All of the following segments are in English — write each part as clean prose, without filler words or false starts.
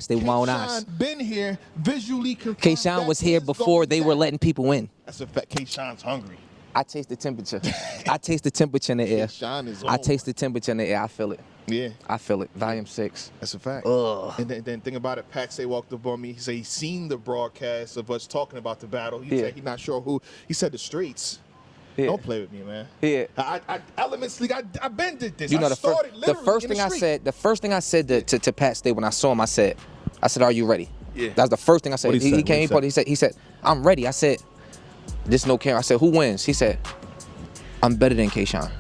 They with my own eyes. K-Shine been here, visually confirmed. K-Shine was here before they were letting people in. That's a fact. K-Shine's hungry. I taste the temperature. I taste the temperature in the air. K-Shine is I taste the temperature in the air. I feel it. Yeah. I feel it. Volume 6. That's a fact. Ugh. And then think about it. Maccey walked up on me. He said he seen the broadcast of us talking about the battle. He said he's not sure who. He said the streets. Yeah. Don't play with me, man. Yeah. Elements League. I been did this. You know, the first thing I said to Pat Stay when I saw him, I said, "Are you ready?" Yeah. That's the first thing I said. He came. He said, "I'm ready." I said, "This no camera." I said, "Who wins?" He said, "I'm better than K-Shine."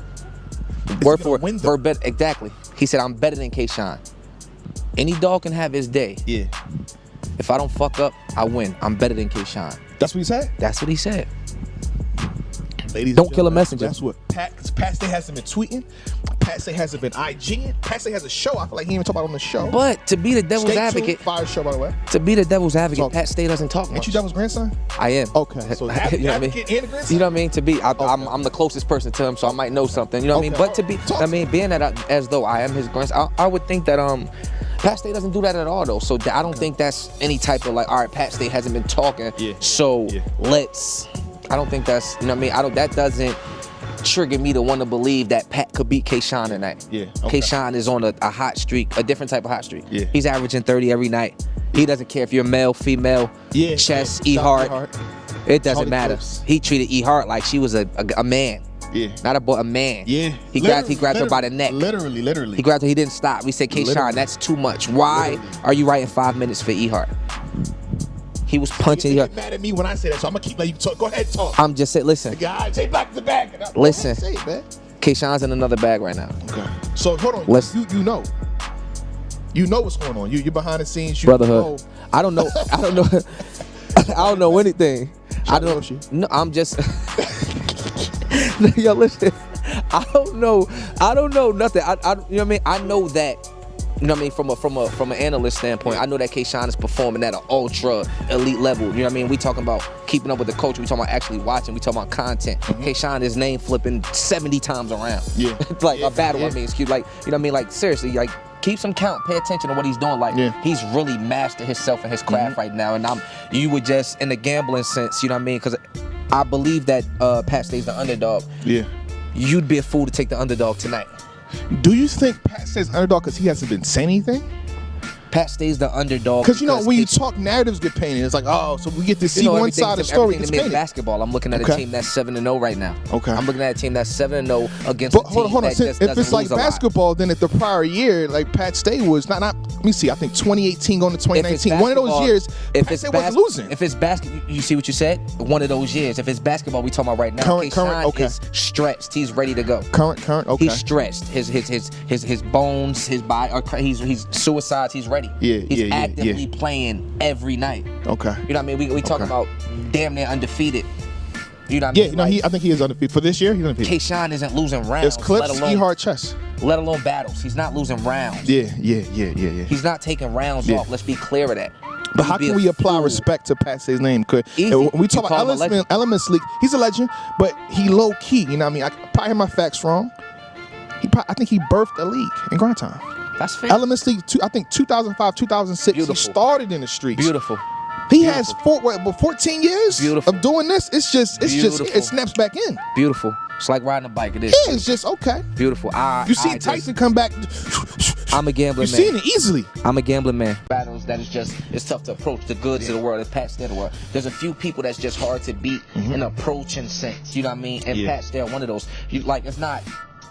Word for it. Verbatim. Exactly. He said, "I'm better than K-Shine." Any dog can have his day. Yeah. If I don't fuck up, I win. I'm better than K-Shine. That's what he said? That's what he said. Ladies don't kill a messenger. That's what Patsy hasn't been tweeting. Patsy hasn't been IGing. Patsy has a show. I feel like he ain't even talking about it on the show. But to be the devil's advocate, fire show by the way. To be the devil's advocate, Pat Stay doesn't talk much. Ain't you devil's grandson? I am. Okay. So advocate you know what I mean? And a grandson? You know what I mean? To be, I'm the closest person to him, so I might know something. You know what I mean? But to be, being that as though I am his grandson, I would think that Pat Stay doesn't do that at all though. So I don't think that's any type of like, all right, Pat Stay hasn't been talking, so let's. I don't think that's, you know what I mean? That doesn't trigger me to want to believe that Pat could beat K-Shine tonight. Yeah. Okay. K-Shine is on a hot streak, a different type of hot streak. Yeah. He's averaging 30 every night. He doesn't care if you're male, female, chess, E-Hart. It doesn't matter. He treated E-Hart like she was a man. Yeah. Not a boy, a man. Yeah. He grabbed her by the neck. Literally. He grabbed her, he didn't stop. We said, K-Shine, that's too much. Why are you writing 5 minutes for E-Hart? He was punching. You get mad at me when I say that, so I'm gonna keep letting you talk. Go ahead, talk. I'm just saying, listen. Jayblac the bag. Listen. Say it, man. K-Shine's in another bag right now. Okay. So hold on. You know what's going on. You're behind the scenes. Brotherhood. I don't know. I don't know anything. I don't know. No, I'm just. Yo, listen. I don't know nothing. You know what I mean? I know that. You know what I mean? From an analyst standpoint, I know that K-Shine is performing at an ultra elite level. You know what I mean? We talking about keeping up with the culture. We talking about actually watching. We talking about content. K-Shine is name flipping 70 times around. Yeah. Like a battle. I mean, excuse, like, you know what I mean? Like seriously, like keep some count. Pay attention to what he's doing. Like he's really mastered himself and his craft right now. And you would just in the gambling sense. You know what I mean? Because I believe that Pat Stay's the underdog. Yeah. You'd be a fool to take the underdog tonight. Do you think Pat Stay's underdog because he hasn't been saying anything? Pat Stay's the underdog. Because you know when you talk, narratives get painted. It's like, oh, so we get to see one side of the story. Everything in basketball, I'm looking at a team that's 7-0 right now. Okay. I'm looking at a team that's 7-0 against a team that just if it's like basketball, then at the prior year, like Pat Stay was not. Let me see. I think 2018 going to 2019. One of those years, Pat Stay wasn't losing. If it's basketball, you see what you said. One of those years. If it's basketball, we talking about right now. Current. Is stretched. He's ready to go. Current. Okay. He's stretched. His bones, his body. He's suicides. He's ready. Yeah. He's actively playing every night. Okay. You know what I mean? We talking about damn near undefeated. You know what I mean? Yeah, like, I think he is undefeated. For this year, he's undefeated. K-Shine isn't losing rounds. It's clips, E-Hart, chess. Let alone battles. He's not losing rounds. Yeah. He's not taking rounds off. Let's be clear of that. But how can we apply respect to Pat Stay's name? When we talk about Elements League, he's a legend, but he low key. You know what I mean? I probably have my facts wrong. I think he birthed a league in grind time. That's fair. Elements League, I think 2005, 2006. Beautiful. He started in the streets. Beautiful. He has 14 years of doing this. It snaps back in. Beautiful. It's like riding a bike. It is. Yeah, it's just okay. Beautiful. You see Tyson come back. I'm a gambling man. You've seen it easily. I'm a gambling man. Battles that is just, it's tough to approach the goods of the world. It's Pat Stay of the world. There's a few people that's just hard to beat in approaching sense. You know what I mean? And Pat Stay, one of those. It's not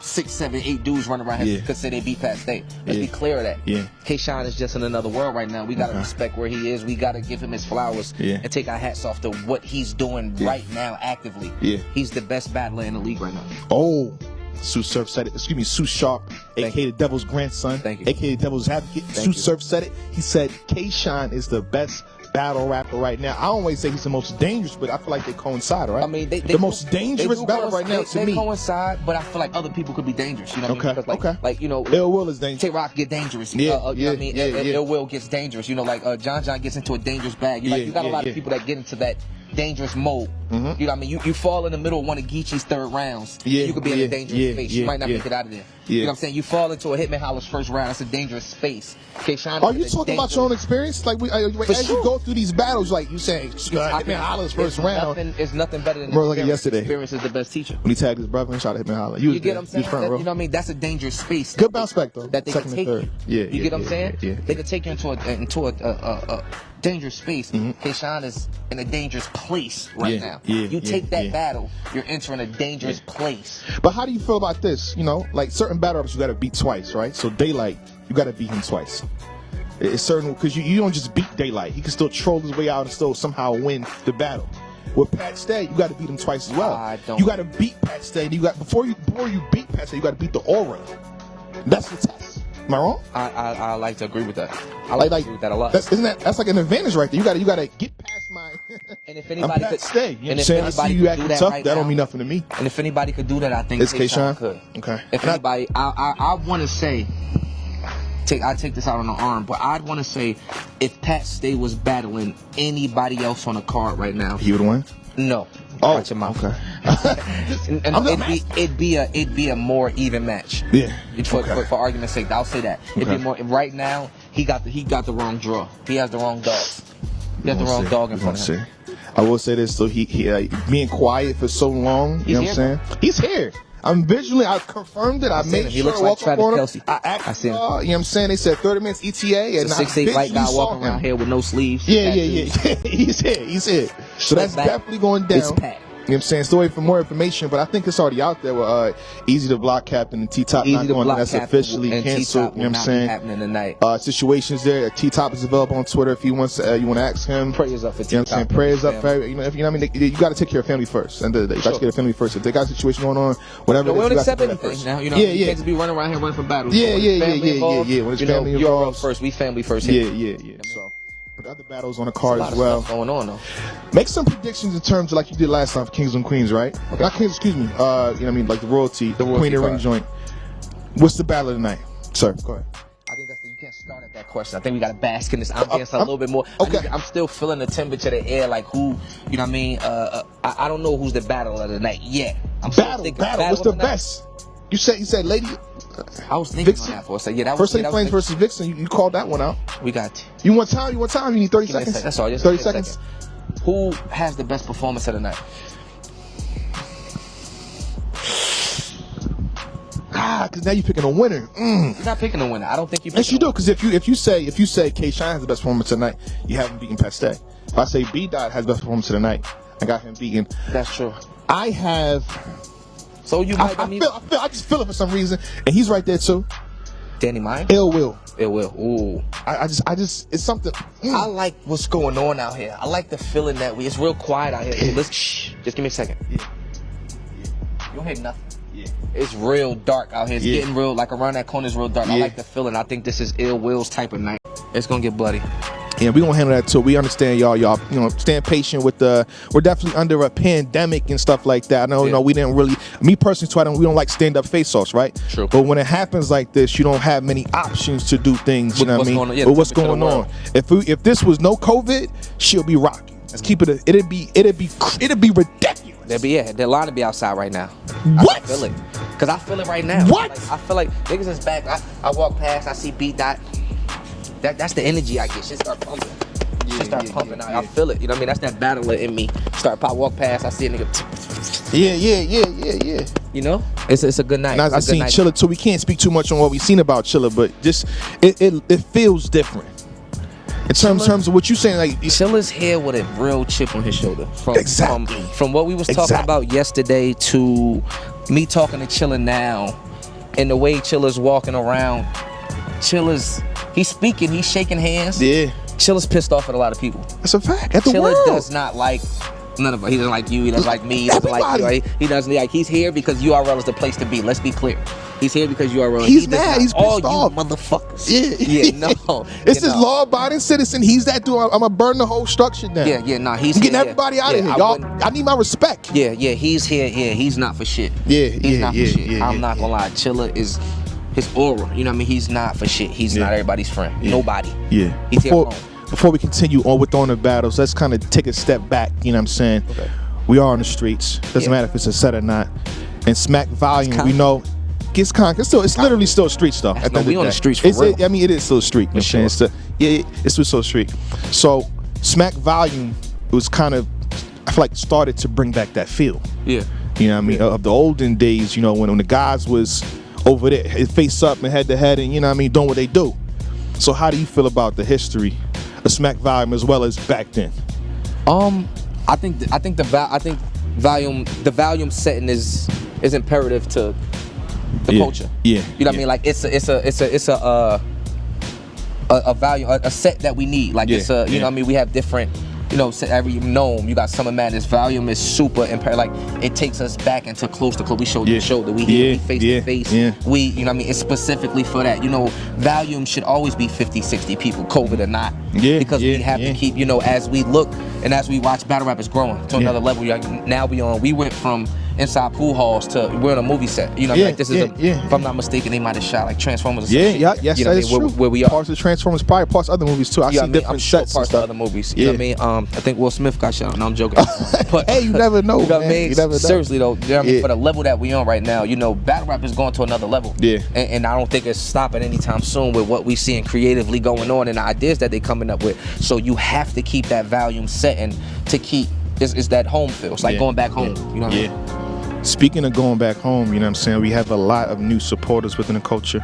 6, 7, 8 dudes running around here because they beat Pat Stay. Let's be clear of that. Yeah. K-Shine is just in another world right now. We gotta respect where he is. We gotta give him his flowers and take our hats off to what he's doing right now actively. Yeah. He's the best battler in the league right now. Oh. Sue Surf said it. Excuse me, Sue Sharp, aka the Devil's grandson, aka the Devil's advocate. Sue Surf said it. He said K-Shine is the best battle rapper right now. I don't always say he's the most dangerous, but I feel like they coincide, right? I mean, the most dangerous battle right now to me. They coincide, but I feel like other people could be dangerous. You know what I mean? Okay. Like, you know, Ill Will is dangerous. Tay-Rock get dangerous. You know what I mean? Ill Will gets dangerous. You know, like John gets into a dangerous bag. You got a lot of people that get into that dangerous mode. You know what I mean? You fall in the middle of one of Geechee's third rounds. You could be in a dangerous space. You might not make it out of there. You know what I'm saying? You fall into a Hitman Holler's first round. That's a dangerous space. Are you talking about your own experience? Like, as you go through these battles, like you saying, Hitman Holler's first round. It's nothing better than bro, like yesterday. Experience is the best teacher. When he tagged his brother and shot Hitman Holler. You get what I'm saying? You know what I mean? That's a dangerous space. Good bounce back, though. That they can take you. You get what I'm saying? Yeah. They can take you into a dangerous space. Kayshawn is in a dangerous place right now. You take that battle, you're entering a dangerous place. But how do you feel about this? You know, like certain battle rappers you got to beat twice, right? So Daylight, you got to beat him twice. It's certain because you don't just beat Daylight. He can still troll his way out and still somehow win the battle. With Pat Stay, you got to beat him twice as well. You got to beat Pat Stay. You got before you beat Pat Stay, you got to beat the aura. That's the test. Am I wrong? I like to agree with that. I like to agree with that a lot. That's like an advantage right there. You gotta get past my. And if anybody could stay, you know what I'm saying? I see you acting tough. That don't mean nothing to me. And if anybody could do that, I think Kayshawn could. Okay. If anybody, I want to say, I take this out on the arm, but I'd want to say, if Pat Stay was battling anybody else on the card right now, he would win. No. Oh, watch your mouth. Okay. It'd be a more even match. Yeah. For argument's sake, I'll say that. It'd be more. Right now, he got the wrong draw. He has the wrong dogs. He has the wrong dog in front of him. I will say this, so he being quiet for so long. You know what I'm saying? He's here. I'm visually. I confirmed it. I made sure. He looks like Travis Kelce. I see him. You know what I'm saying? They said 30 minutes ETA, and 6'8" white guy walking around here with no sleeves. Yeah. He's here. So that's definitely going down. It's packed. You know what I'm saying? Still waiting for more information, but I think it's already out there with Easy the Block Captain and T-Top not going. That's officially canceled. You know what I'm saying? Happening tonight. Situations there. T-Top is available on Twitter if you want to ask him. Prayers up for T-Top. You know what I'm saying? Prayers up for you know. If you know what I mean, you got to take care of family first. End of the day, you got to get a family first. If they got a situation going on, whatever. We don't accept anything now. You know, you can't just be running around here running from battles. Yeah. When it's family involved, you're first. We family first. Yeah. So. But other battles on the card as well. Stuff going on though. Make some predictions in terms of like you did last time for Kings and Queens, right? Okay. Not Kings, excuse me. You know what I mean, like the royalty Queen and Ring joint. What's the battle of the night, sir? Go ahead. I think you can't start at that question. I think we got to bask in this ambience a little bit more. Okay. I'm still feeling the temperature of the air, like who, you know what I mean? I don't know who's the battle of the night yet. Battle. What's the best? You said Lady. I was thinking Vixen? on that for a second. Yeah, that First was Lady Flames versus Vixen. You called that one out. We got you. You want time? You need 30 seconds? That's all. Just 30 seconds. Who has the best performance of the night? Because now you're picking a winner. You're not picking a winner. I don't think you. Yes, you do. Because if you say Kayshawn has the best performance tonight, you haven't beaten Pastay. If I say B.a.r.r.s has the best performance of the night, I got him beaten. That's true. I have. So you might. I just feel it for some reason, and he's right there too. Danny Mine? Ill Will. Ooh. I just, it's something. I like what's going on out here. I like the feeling that it's real quiet out here. Listen, just give me a second. You don't hear nothing. It's real dark out here. It's getting real, like around that corner is real dark. I like the feeling. I think this is Ill Will's type of night. It's gonna get bloody. Yeah, we gonna handle that too. We understand y'all, you know, stand patient with we're definitely under a pandemic and stuff like that. I know, you know, we didn't really, me personally too, we don't like stand up face-offs, right? True. But when it happens like this, you don't have many options to do things, you know what I mean? But what's going on? If this was no COVID, she'll be rocking. Let's keep it, it'd be ridiculous. The line would be outside right now. What? I feel it. Cause I feel it right now. What? Like, I feel like niggas is back. I walk past, I see B.a.r.r.s. That's the energy I get. Shit start pumping. Pumping. I feel it. You know what I mean? That's that battler in me. Walk past, I see a nigga. Yeah. You know? It's a good night. Now, I seen Chilla too. We can't speak too much on what we've seen about Chilla, but just it feels different. In terms of what you saying, like Chilla's here with a real chip on his shoulder. From what we was talking about yesterday to me talking to Chilla now, and the way Chilla's walking around. He's speaking, he's shaking hands. Yeah. Chilla's pissed off at a lot of people. That's a fact. At the Chilla world. does not like none of us. He doesn't like you. He doesn't like me. He doesn't like you. He doesn't like. He's here because URL is the place to be. Let's be clear. He's here because URL. He's mad. He's pissed off. You motherfuckers. Yeah. No. It's this law-abiding citizen. He's that dude. I'm gonna burn the whole structure down. Nah. He's getting everybody out of here, y'all. I need my respect. Yeah. He's here. Yeah. He's not for shit. He's not for shit. I'm not gonna lie. Chilla is his aura. You know what I mean? He's not for shit. He's not everybody's friend. Nobody. Yeah. He's here alone. Before we continue on with the battles, let's kind of take a step back. You know what I'm saying? Okay. We are on the streets. Doesn't matter if it's a set or not. And Smack Volume, we know, gets it's literally still streets though. At the end we of on the the streets for real. I mean, it is still street. For sure. It's still street. So Smack Volume was kind of, I feel like, started to bring back that feel. Yeah. You know what I mean? Of the olden days, you know, when the guys was over there, face up and head to head, and you know what I mean, doing what they do. So how do you feel about the history of Smack Volume as well as back then? I think the volume setting is imperative to the culture. Yeah. You know what I mean? Like it's a value, a set that we need. Like it's a, you know what I mean? We have different, you know, every gnome, you got Summer Madness. Volume is super imperative. Like it takes us back into close to close. We shoulder to shoulder. We here, we face to face. We, you know what I mean? It's specifically for that. You know, volume should always be 50, 60 people, COVID or not. Because we have to keep, you know, as we look and as we watch battle rappers growing to another level. Now we went from inside pool halls to we're in a movie set. You know, like this is if I'm not mistaken, they might have shot like Transformers or something. Yes, you know that is true. Where we are. Parts of Transformers, probably parts of other movies too. I see different I'm sure sets parts and of stuff. other movies. You know what I mean? I think Will Smith got shot. No, I'm joking. But hey, you never know. You know what I mean? You never know. Seriously though, you know what I mean? For the level that we on right now, you know, battle rap is going to another level. And I don't think it's stopping anytime soon with what we seeing creatively going on and the ideas that they coming up with. So you have to keep that volume setting to keep it's that home feel. It's like going back home. You know what I mean? Speaking of going back home, you know what I'm saying? We have a lot of new supporters within the culture,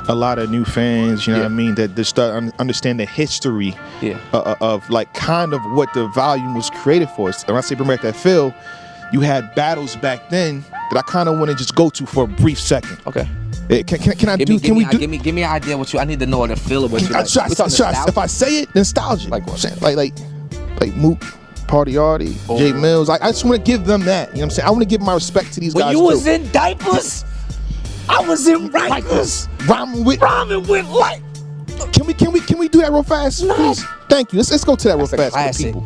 a lot of new fans, you know what I mean, that start understand the history of like kind of what the volume was created for. And when I say bring back that feel, you had battles back then that I kind of want to just go to for a brief second. Okay. Can we give me an idea what you? I need to know what the feel of what you like. If I say it, nostalgia. Like what? Like Mook, Party Artie, Jay Mills. Like I just want to give them that. You know what I'm saying? I want to give my respect to these guys. When you was in diapers, I was in Rikers. Rhyming with like. Can we do that real fast, please? Thank you. Let's go to that real fast for people.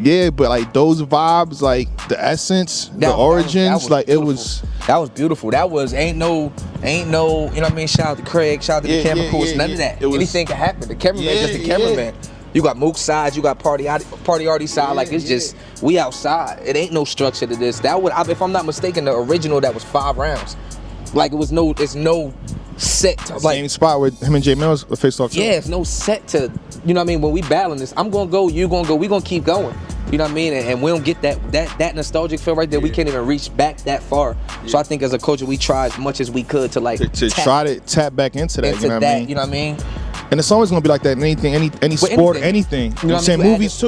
Yeah, but like those vibes, like the essence, the origins, like it was. That was beautiful. That was ain't no, you know what I mean? Shout out to Craig, shout out to the camera crew. It's none of that. Anything can happen. The cameraman just the cameraman. You got Mook's side, you got Party Artie's side. Like it's just we outside. It ain't no structure to this. That would, if I'm not mistaken, the original that was 5 rounds. Like it's no set to, like same spot where him and Jay Mills faced off. Yeah, it's no set to, you know what I mean? When we battling this, I'm gonna go, you gonna go, we gonna keep going. You know what I mean? And we don't get that nostalgic feel right there. We can't even reach back that far. So I think as a culture, we try as much as we could to like try to tap back into that. You know what I mean? You know what I mean? And it's always gonna be like that in anything, any sport, anything. You know what I'm saying? Movies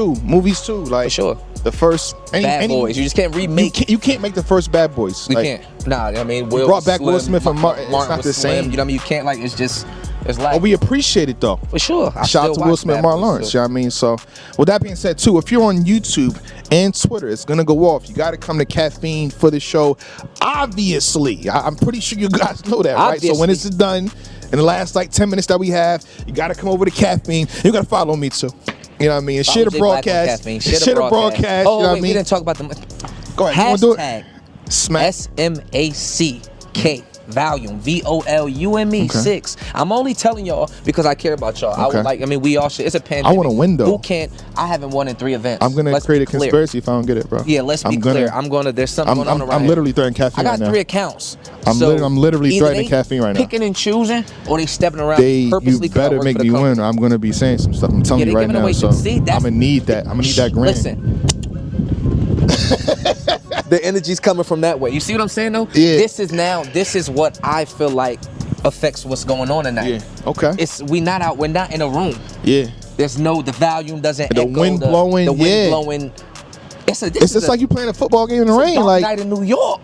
too. Like for sure. The first Bad Boys. You just can't remake. You can't make the first Bad Boys. We can't. Nah, I mean, Will brought back Will Smith and Martin. It's not the same. You know what I mean? You can't like. It's just. It's like. Oh, we appreciate it though. For sure. Shout out to Will Smith and Martin Lawrence. You know what I mean? So, with that being said, too, if you're on YouTube and Twitter, it's gonna go off. You got to come to Caffeine for the show. Obviously, I'm pretty sure you guys know that, right? So when this is done, in the last like 10 minutes that we have, you got to come over to Caffeine. You got to follow me too. You know what I mean? Share the broadcast. Share the broadcast. Oh, you know what I mean? We didn't talk about the. Go ahead. Hashtag SMACK. Volume VOLUME 6. I'm only telling y'all because I care about y'all. I would like. I mean, we all should. It's a pandemic. I want to win though. Who can't? I haven't won in 3 events. I'm gonna create a conspiracy if I don't get it, bro. Yeah, let's be clear. I'm gonna. There's something going on around. I'm literally threatening Caffeine. I got 3 accounts. I'm literally threatening Caffeine right now. Picking and choosing, or they stepping around purposely. You better make me win. Or I'm gonna be saying some stuff. I'm telling you right now. So I'm gonna need that. I'm gonna need that grant. Listen. The energy's coming from that way. You see what I'm saying though? Yeah. This is what I feel like affects what's going on tonight. Yeah. Okay. We're not in a room. Yeah. There's the volume doesn't the echo. Wind blowing. The wind blowing. It's just like you playing a football game in the rain. Dark like night in New York.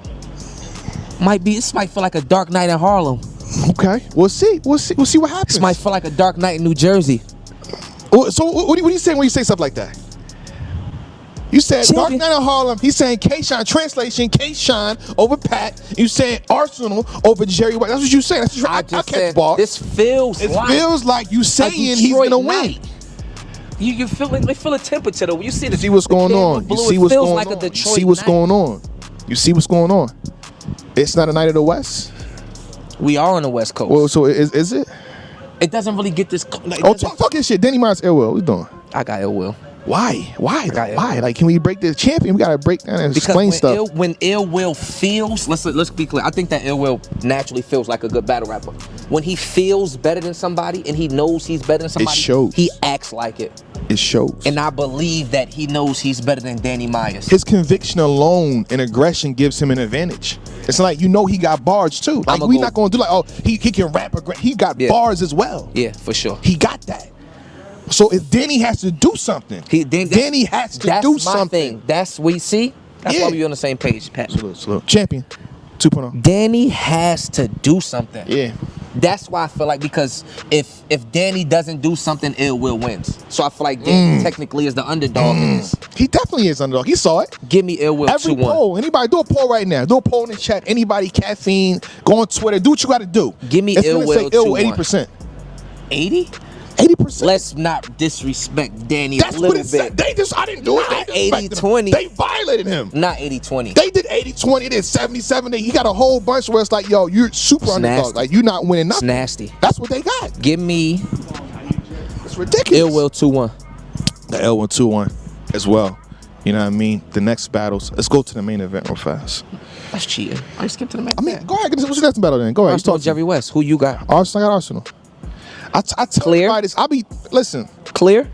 This might feel like a dark night in Harlem. Okay. We'll see what happens. This might feel like a dark night in New Jersey. So what are you saying when you say stuff like that? You said Dark Knight in Harlem. He's saying K-Shine. Translation, K-Shine over Pat. You saying Arsenal over Jerry White. That's what you saying. That's I catch ball. This feels like you saying he's going to win. You feel a temperature though. You see what's going on. You see what's going on. You see what's going on. You see what's going on. It's not a night of the West. We are on the West Coast. Well, so is it? It doesn't really get this. Talk this shit. Danny Myers, ill will. What you doing? I got ill will. Why? Why? Like, can we break the champion? We gotta break down and explain stuff. When Ill Will feels, let's be clear. I think that Ill Will naturally feels like a good battle rapper. When he feels better than somebody and he knows he's better than somebody, it shows. He acts like it. It shows. And I believe that he knows he's better than Danny Myers. His conviction alone and aggression gives him an advantage. It's like, you know, he got bars too. Like, we not gonna do like, oh, he can rap. He got bars as well. Yeah, for sure. He got that. So if Danny has to do something, Danny has to do something. That's we see. That's why we on the same page, Pat. Salute. Champion 2.0. Danny has to do something. Yeah. That's why I feel like, because if Danny doesn't do something, Ill Will wins. So I feel like Danny technically is the underdog in this. He definitely is underdog. He saw it. Give me Ill Will 2-1. Every poll, anybody do a poll right now. Do a poll in the chat. Anybody, caffeine, go on Twitter. Do what you got to do. Give me Ill Will 2-1. 80%. 80? 80%. Let's not disrespect Danny That's a little what it bit. said. They just, I didn't do it. Not 80-20. They violated him. Not 80-20. They did 80-20. They did 70-70. He got a whole bunch where it's like, yo, you're super underdog. Like, you're not winning nothing. It's nasty. That's what they got. Give me It's ridiculous. Ill Will 2-1. The Ill Will 2-1 as well. You know what I mean? The next battles. Let's go to the main event real fast. That's cheating. I skip to the main event. Go ahead. What's the next battle then? Go ahead. Arsenal, Jerry West. Who you got? Arsenal. I got Arsenal. I tell everybody this. Listen. Clear?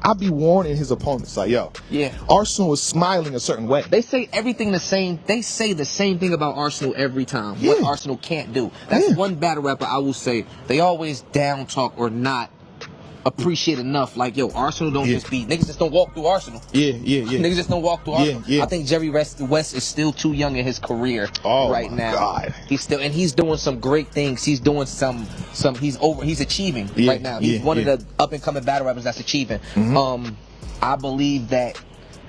I'll be warning his opponents. Like, yo. Yeah. Arsenal is smiling a certain way. They say everything the same. They say the same thing about Arsenal every time. Yeah. What Arsenal can't do. That's one battle rapper I will say. They always down talk or not appreciate enough. Like, yo, Arsenal don't just be, niggas just don't walk through Arsenal. Yeah. Niggas just don't walk through Arsenal. I think Jerry West is still too young in his career right now. God. He's doing some great things. He's doing he's achieving right now. He's one of the up and coming battle rappers that's achieving. I believe that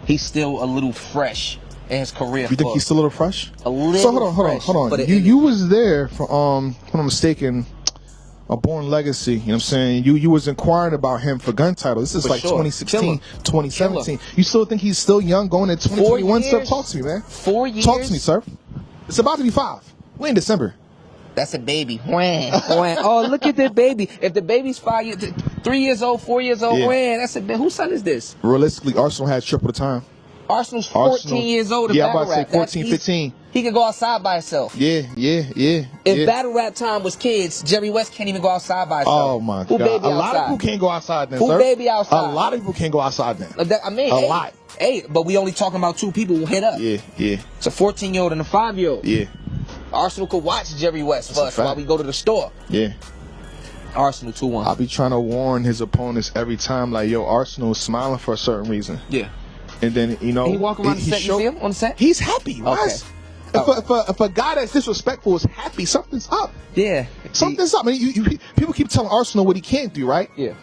he's still a little fresh in his career. You think he's still a little fresh? A little So hold on. But you was there for if I'm not mistaken, a Born Legacy, you know what I'm saying? You was inquiring about him for gun title. This is like 2016, 2017. You still think he's still young going into 2021? Sir, talk to me, man. 4 years? Talk to me, sir. It's about to be 5. We're in December. That's a baby. Oh, look at the baby. If the baby's 3 years old, 4 years old, that's a baby. Whose son is this? Realistically, Arsenal has triple the time. Arsenal's 14 years old. Yeah, I'm about to say 14, 15. He can go outside by himself. Yeah. If battle rap time was kids, Jerry West can't even go outside by himself. Oh my God. A lot of people can't go outside then, Who sir? baby outside? A lot of people can't go outside then. I mean, a lot. Hey, but we only talking about 2 people who hit up. Yeah. It's a 14-year-old and a 5-year-old. Yeah. Arsenal could watch Jerry West first while we go to the store. Yeah. Arsenal 2-1. I'll be trying to warn his opponents every time, like, yo, Arsenal is smiling for a certain reason. Yeah. And then, you know, he walk around the set, you see him on the set? He's happy. Okay. If a guy that's disrespectful is happy, something's up. Yeah. Something's up. I mean, people keep telling Arsenal what he can't do, right? Yeah.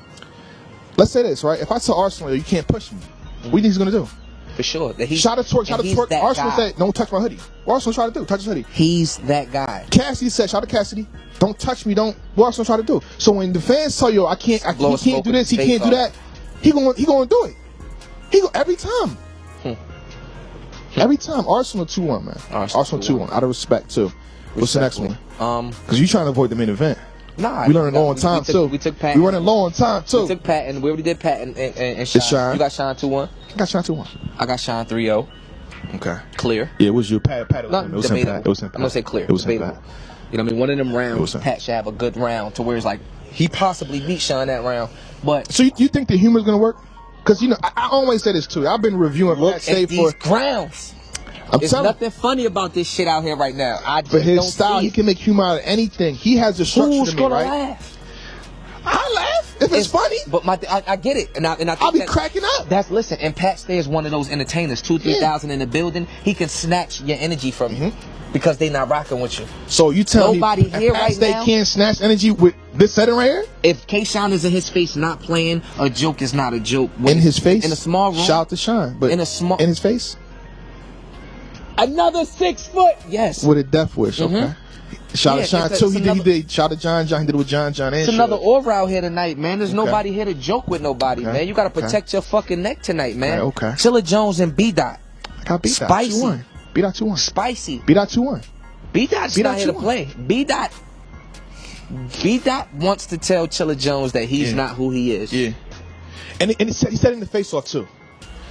Let's say this, right? If I tell Arsenal, yo, you can't push me, what do you think he's going to do? For sure. Shout out to twerk. Arsenal said, don't touch my hoodie. What Arsenal try to do? Touch his hoodie. He's that guy. Cassidy said, shout out to Cassidy, don't touch me, what Arsenal try to do? So when the fans tell you, he can't do this, he can't do that, he gonna do it. Every time. Every time. Arsenal 2-1, man. Arsenal 2-1. Out of respect, too. What's the next one? Because you trying to avoid the main event. Nah. We running low on time, too. We took Pat. We running low on time, too. We took Pat, and we already did Pat and Shine. You got Shine 2-1? I got Shine 2-1. I got Shine 3-0. Okay. Clear. Yeah, it was you. Pat. It was him, Pat. It was him, Pat. I'm going to say clear. It was him, Pat. You know what I mean? One of them rounds, Pat should have a good round to where it's like, he possibly beat Shine that round. But so you think the humor's going to work? Because, you know, I always say this, too. I've been reviewing Pat Stay for grounds. There's nothing funny about this shit out here right now. But his style, he can make humor out of anything. He has a structure Who's to me, gonna right? laugh? I laugh if it's funny. But I get it, and I think I'll be cracking up. Listen, and Pat Stay is one of those entertainers. 2,000-3,000 in the building. He can snatch your energy from you because they not rocking with you. So you tell nobody me here Pat right Stay now can't snatch energy with this setting right here? If K-Shine is in his face not playing, a joke is not a joke. In his face? In a small room. Shout out to Shine. But in his face? Another 6 foot. Yes. With a death wish. Okay. Shout out Shine too. He did. Shout out to John. He did it with John. It's another aura out here tonight, man. There's nobody here to joke with nobody, man. You gotta protect your fucking neck tonight, man. Okay. Chilla Jones and B.a.r.r.s. I got B.a.r.r.s. Spicy. B.a.r.r.s 2-1. Spicy. B.a.r.r.s 2-1. B.a.r.r.s not here to play. B.a.r.r.s wants to tell Chilla Jones that he's not who he is. Yeah. And he said in the face-off too.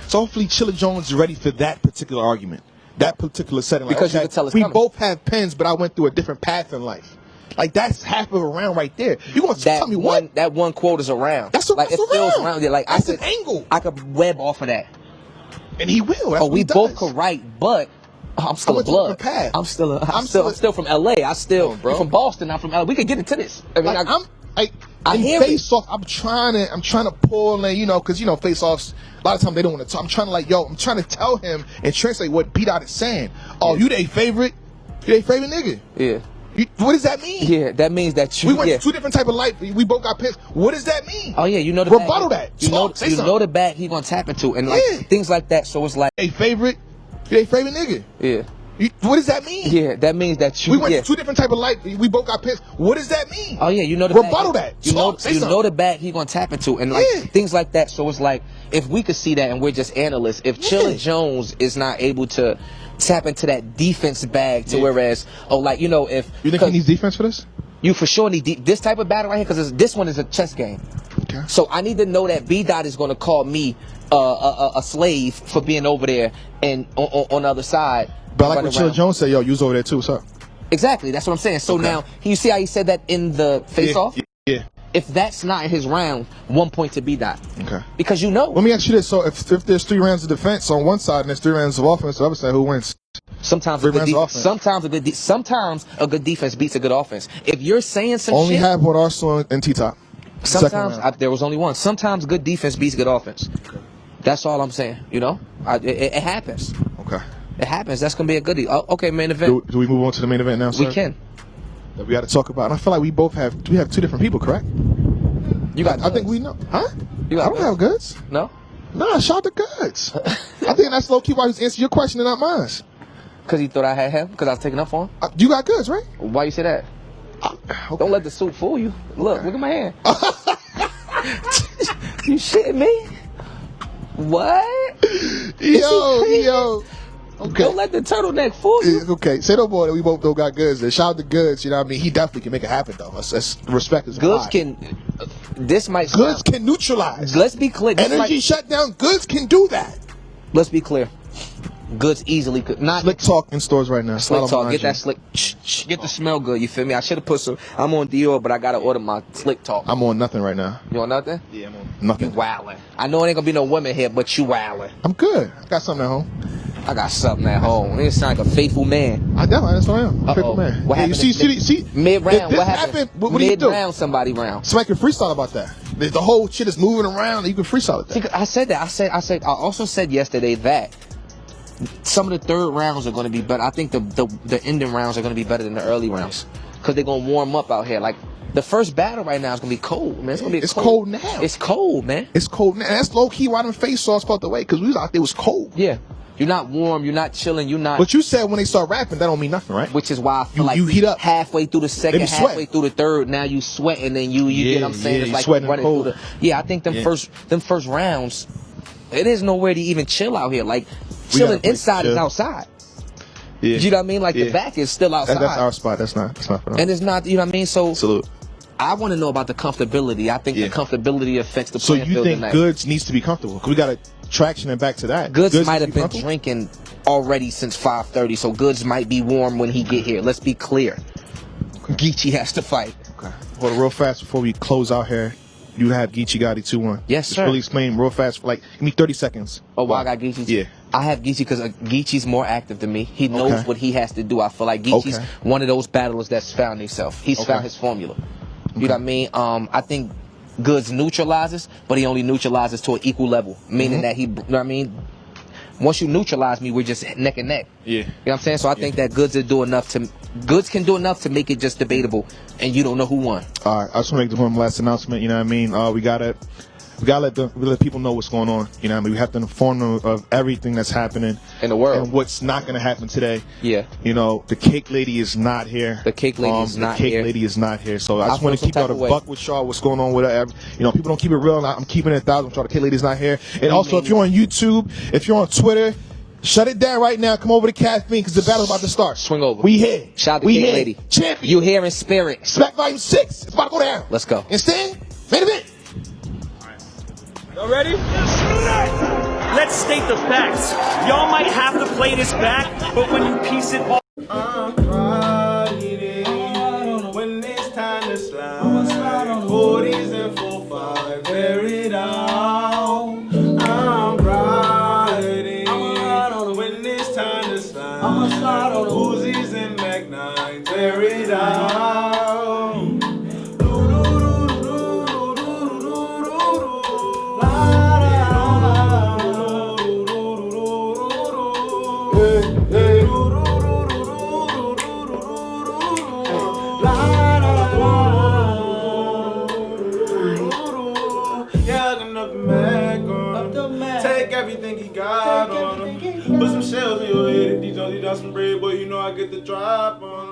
So hopefully Chilla Jones is ready for that particular argument, that particular setting. Like, because okay, you can tell it's we coming. both have pens, but I went through a different path in life. Like that's half of a round right there. You gonna tell me what? That one quote is a round. That's a, like that's it a feels round. rounded. Like that's an angle. I could web off of that. And he will. That's what we he both does. could write, but I'm still a blood. I'm still from LA. I'm from Boston. I'm from LA. We could get into this. I mean, I hear face off. I'm trying to pull in, because face offs. A lot of times they don't want to talk. I'm trying to I'm trying to tell him and translate what B.a.r.r.s is saying. Oh, you their favorite? You their favorite nigga? Yeah. What does that mean? Yeah, that means that we went two different type of life. We both got pissed. What does that mean? Oh yeah, you know the rebuttal bag. that. You know the bag he gonna tap into and things like that. So it's like a favorite. You their favorite nigga? Yeah. What does that mean? Yeah, that means that we went two different type of life. We both got pissed. What does that mean? Oh yeah, you know the rebuttal bag. that. You know the bag he gonna tap into and things like that. So it's like if we could see that and we're just analysts, if Chilla Jones is not able to tap into that defense bag to whereas if you think he needs defense for this? You for sure need this type of battle right here because this one is a chess game. Okay. So I need to know that B.a.r.r.s is going to call me a slave for being over there and on the other side. But like what Chilla Jones said, yo, you was over there too. What's up? Exactly. That's what I'm saying. So now you see how he said that in the face-off. Yeah. If that's not his round, 1 point to B.a.r.r.s. Okay. Because Let me ask you this. So if there's 3 rounds of defense on one side and there's 3 rounds of offense on the other side, who wins? Sometimes a good defense beats a good offense. If you're saying some only have what Arsenal and T-Top. Sometimes there was only one. Sometimes good defense beats good offense. Okay. That's all I'm saying. It happens. Okay. It happens. That's gonna be a goodie. Okay, main event. Do we move on to the main event now, sir? We can. That we got to talk about. And I feel like we have 2 different people, correct? You got. I think we know. Huh? You got. I don't have goods. No. Nah, shout to goods. I think that's low key why he's answering your question and not mine. Because he thought I had him? Because I was taking up for him? You got goods, right? Why you say that? Okay. Don't let the suit fool you. Look at my hand. You shitting me? What? Yo. Okay. Don't let the turtleneck fool you. Okay. Say no more that we both don't got goods. Shout out to Goods. You know what I mean? He definitely can make it happen, though. Respect is Goods can. Goods can neutralize. Let's be clear. Energy shutdown. Goods can do that. Let's be clear. Goods easily could not. Slick talk in stores right now. Slick talk. Get that slick. Get the smell good. You feel me? I should have put some. I'm on Dior, but I gotta order my slick talk. I'm on nothing right now. You on nothing? Yeah, I'm on nothing. You wildin'. I know it ain't gonna be no women here, but you wildin'. I'm good. I got something at home. I got something at home. You sound like a faithful man. I definitely. That's what I am. A faithful man. What happened? See. Mid-round. What happened? What do you do? Mid-round, somebody round. Somebody can freestyle about that. The whole shit is moving around. And you can freestyle it. See, I said that. I also said yesterday that some of the third rounds are going to be better. I think the ending rounds are going to be better than the early rounds because they're going to warm up out here. Like the first battle right now is going to be cold, man. It's going to be cold now. It's cold, man. It's cold now. And that's low key why them face-offs felt the way because we was out there. It was cold. Yeah. You're not warm. You're not chilling. You're not. But you said when they start rapping, that don't mean nothing, right? Which is why I feel like you heat up halfway through the second, halfway through the third. Now you sweating and you get what I'm saying. It's like running through the. Yeah, I think them first rounds. It is nowhere to even chill out here. Like chilling inside is outside. Yeah. You know what I mean? Like the back is still outside. That's our spot. That's not for them. And it's not. You know what I mean? So salute. I want to know about the comfortability. I think the comfortability affects the playing field. So you think Goods needs to be comfortable? Because we got to traction and back to that. Goods might have been drinking already since 5:30, so Goods might be warm when he get here. Let's be clear. Geechee has to fight. Okay. Well, real fast before we close out here, you have Geechee Gotti 2-1. Yes, sir. Just really explain real fast, give me 30 seconds. Oh, why I got Geechee? Yeah. I have Geechee because Geechee's more active than me. He knows what he has to do. I feel like Geechee's one of those battlers that's found himself. He's found his formula. You know what I mean? I think Goods neutralizes, but he only neutralizes to an equal level, meaning that he, you know what I mean? Once you neutralize me, we're just neck and neck. Yeah. You know what I'm saying? So I think that Goods can do enough to make it just debatable, and you don't know who won. All right. I just want to make one last announcement. You know what I mean? We gotta let people know what's going on. You know what I mean? We have to inform them of everything that's happening in the world and what's not going to happen today. Yeah. You know, the cake lady is not here. The cake lady is not here. The cake lady is not here. So I just want to keep y'all the buck with y'all. What's going on with her? You know, people don't keep it real. I'm keeping it 1,000 with y'all. The cake lady is not here. And also, if you're on YouTube, if you're on Twitter, shut it down right now. Come over to Caffeine because the battle's about to start. Swing over. We here. Shout out to Cake Lady. Champion. You here in spirit. Smack Volume 6. It's about to go down. Let's go. Understand? Main event. Y'all ready? Let's state the facts. Y'all might have to play this back, but when you piece it all. I'm riding when it's time to slide. I'ma slide on 40s and 45, tear it out. I'm riding when it's time to slide. I'ma slide on Uzis and Mac 9, tear it out. Take everything he got on him. Put some shells in your head if these only got some bread, boy, you know I get the drop on him.